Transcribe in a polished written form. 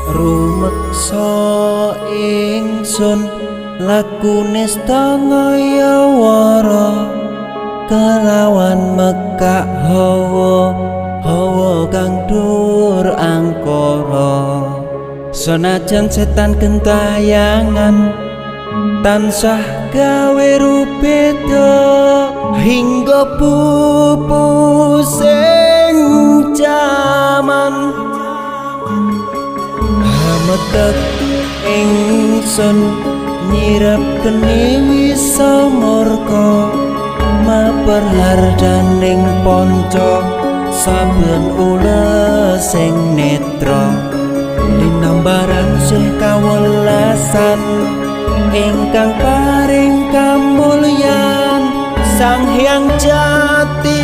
Rumeksa ingsun lakune stangaya wara kelawan mekak hawa kang dur angkara senajan setan gentayangan tansah gawe rupeda hingga pupusing jaman hametek ingsun nyirap kene wisa murka maperhardaning panca saben ula sing netra linambaran sih kawelasan ingkang paring kamulyan Sang Hyang Jati